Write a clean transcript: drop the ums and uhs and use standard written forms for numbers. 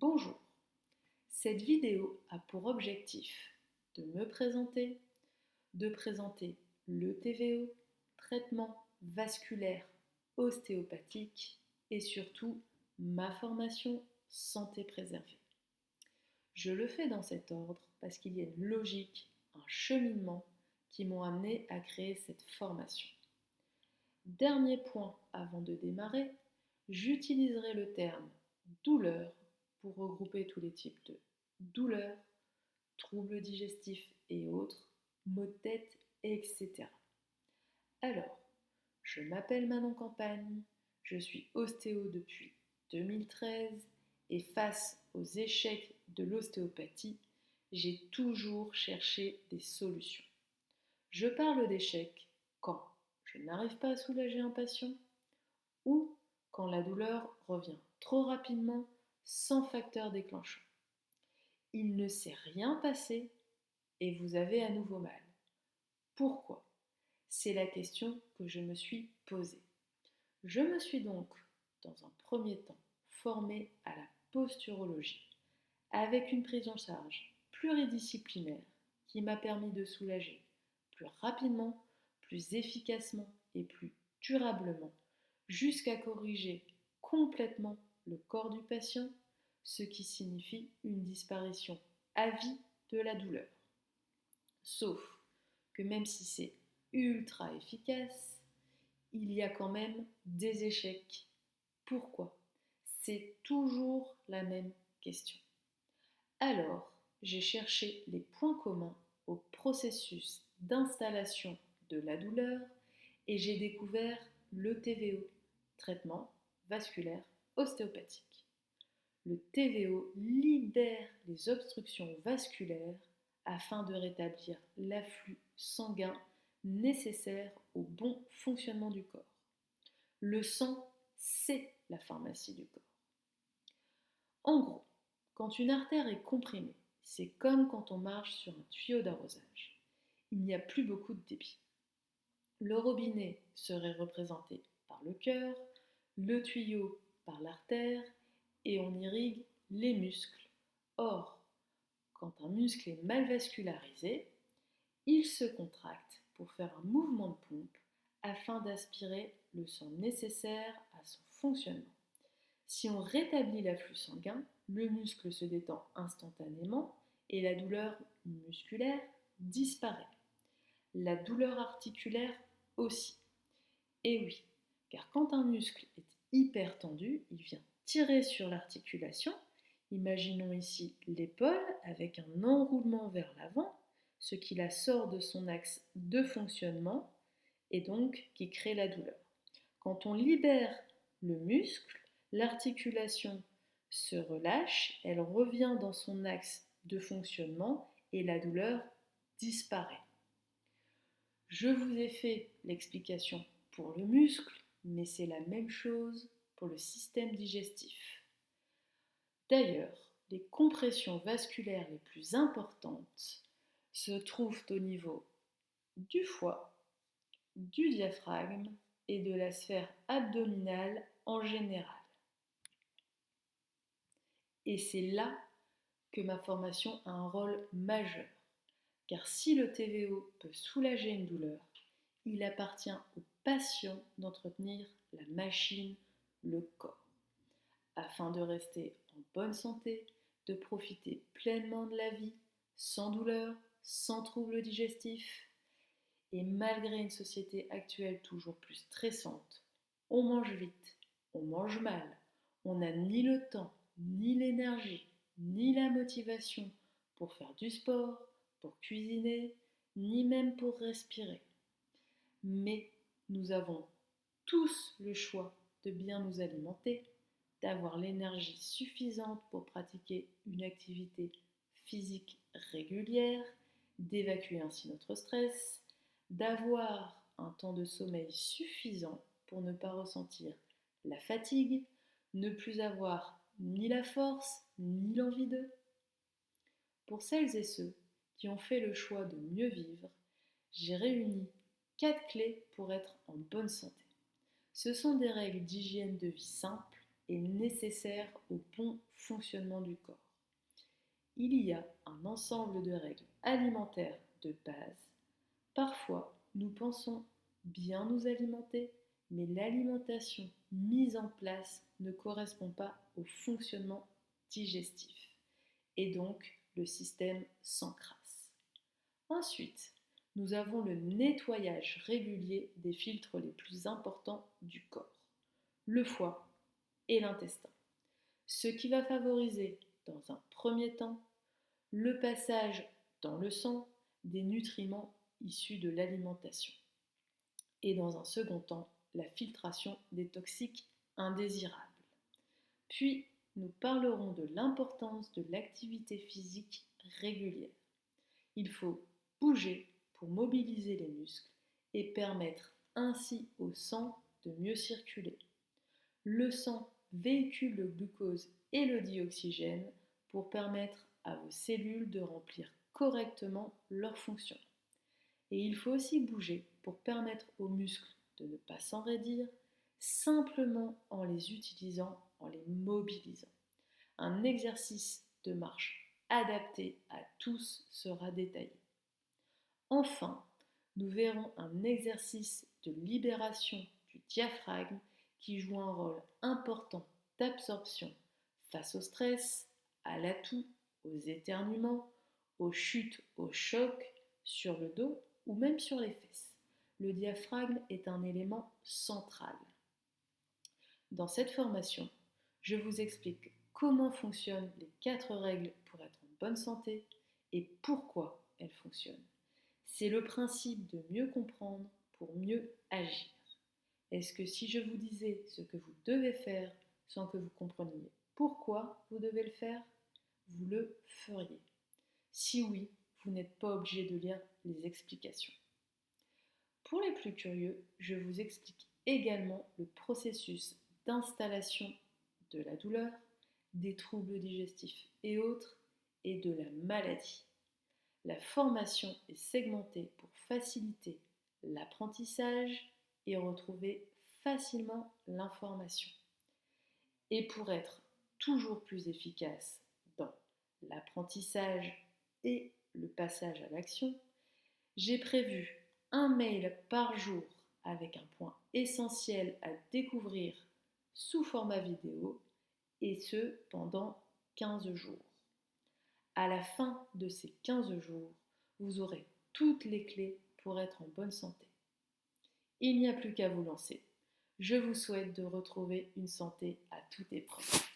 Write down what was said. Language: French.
Bonjour, cette vidéo a pour objectif de présenter le TVO, traitement vasculaire ostéopathique et surtout ma formation santé préservée. Je le fais dans cet ordre parce qu'il y a une logique, un cheminement qui m'ont amené à créer cette formation. Dernier point avant de démarrer, j'utiliserai le terme douleur pour regrouper tous les types de douleurs, troubles digestifs et autres, maux de tête, etc. Alors, je m'appelle Manon Campagne, je suis ostéo depuis 2013 et face aux échecs de l'ostéopathie, j'ai toujours cherché des solutions. Je parle d'échecs quand je n'arrive pas à soulager un patient ou quand la douleur revient trop rapidement sans facteur déclenchant. Il ne s'est rien passé et vous avez à nouveau mal. Pourquoi? C'est la question que je me suis posée. Je me suis donc, dans un premier temps, formée à la posturologie, avec une prise en charge pluridisciplinaire qui m'a permis de soulager plus rapidement, plus efficacement et plus durablement, jusqu'à corriger complètement le corps du patient, ce qui signifie une disparition à vie de la douleur. Sauf que même si c'est ultra efficace, il y a quand même des échecs. Pourquoi? C'est toujours la même question. Alors, j'ai cherché les points communs au processus d'installation de la douleur et j'ai découvert le TVO, traitement vasculaire ostéopathique. Le TVO libère les obstructions vasculaires afin de rétablir l'afflux sanguin nécessaire au bon fonctionnement du corps. Le sang, c'est la pharmacie du corps. En gros, quand une artère est comprimée, c'est comme quand on marche sur un tuyau d'arrosage. Il n'y a plus beaucoup de débit. Le robinet serait représenté par le cœur, le tuyau par l'artère et on irrigue les muscles. Or, quand un muscle est mal vascularisé, il se contracte pour faire un mouvement de pompe afin d'aspirer le sang nécessaire à son fonctionnement. Si on rétablit l'afflux sanguin, le muscle se détend instantanément et la douleur musculaire disparaît. La douleur articulaire aussi. Et oui, car quand un muscle est hyper tendu, il vient tirer sur l'articulation. Imaginons ici l'épaule avec un enroulement vers l'avant, ce qui la sort de son axe de fonctionnement et donc qui crée la douleur. Quand on libère le muscle, l'articulation se relâche, elle revient dans son axe de fonctionnement et la douleur disparaît. Je vous ai fait l'explication pour le muscle, mais c'est la même chose pour le système digestif. D'ailleurs, les compressions vasculaires les plus importantes se trouvent au niveau du foie, du diaphragme et de la sphère abdominale en général. Et c'est là que ma formation a un rôle majeur, car si le TVO peut soulager une douleur, il appartient au patient d'entretenir la machine, le corps, afin de rester en bonne santé, de profiter pleinement de la vie, sans douleur, sans troubles digestifs. Et malgré une société actuelle toujours plus stressante, on mange vite, on mange mal, on n'a ni le temps, ni l'énergie, ni la motivation pour faire du sport, pour cuisiner, ni même pour respirer. Mais nous avons tous le choix de bien nous alimenter, d'avoir l'énergie suffisante pour pratiquer une activité physique régulière, d'évacuer ainsi notre stress, d'avoir un temps de sommeil suffisant pour ne pas ressentir la fatigue, ne plus avoir ni la force ni l'envie d'eux. Pour celles et ceux qui ont fait le choix de mieux vivre, j'ai réuni 4 clés pour être en bonne santé. Ce sont des règles d'hygiène de vie simples est nécessaire au bon fonctionnement du corps. Il y a un ensemble de règles alimentaires de base. Parfois, nous pensons bien nous alimenter, mais l'alimentation mise en place ne correspond pas au fonctionnement digestif et donc le système s'encrasse. Ensuite, nous avons le nettoyage régulier des filtres les plus importants du corps, le foie et l'intestin, ce qui va favoriser dans un premier temps le passage dans le sang des nutriments issus de l'alimentation et dans un second temps la filtration des toxiques indésirables. Puis, nous parlerons de l'importance de l'activité physique régulière. Il faut bouger pour mobiliser les muscles et permettre ainsi au sang de mieux circuler. Le sang véhicule le glucose et le dioxygène pour permettre à vos cellules de remplir correctement leurs fonctions. Et il faut aussi bouger pour permettre aux muscles de ne pas s'enraidir, simplement en les utilisant, en les mobilisant. Un exercice de marche adapté à tous sera détaillé. Enfin, nous verrons un exercice de libération du diaphragme qui joue un rôle important d'absorption face au stress, à l'atout, aux éternuements, aux chutes, aux chocs sur le dos ou même sur les fesses. Le diaphragme est un élément central. Dans cette formation, je vous explique comment fonctionnent les 4 règles pour être en bonne santé et pourquoi elles fonctionnent. C'est le principe de mieux comprendre pour mieux agir. Est-ce que si je vous disais ce que vous devez faire sans que vous compreniez pourquoi vous devez le faire, vous le feriez? Si oui, vous n'êtes pas obligé de lire les explications. Pour les plus curieux, je vous explique également le processus d'installation de la douleur, des troubles digestifs et autres, et de la maladie. La formation est segmentée pour faciliter l'apprentissage et retrouver facilement l'information. Et pour être toujours plus efficace dans l'apprentissage et le passage à l'action, j'ai prévu un mail par jour avec un point essentiel à découvrir sous format vidéo et ce pendant 15 jours. À la fin de ces 15 jours, vous aurez toutes les clés pour être en bonne santé. Il n'y a plus qu'à vous lancer. Je vous souhaite de retrouver une santé à toute épreuve.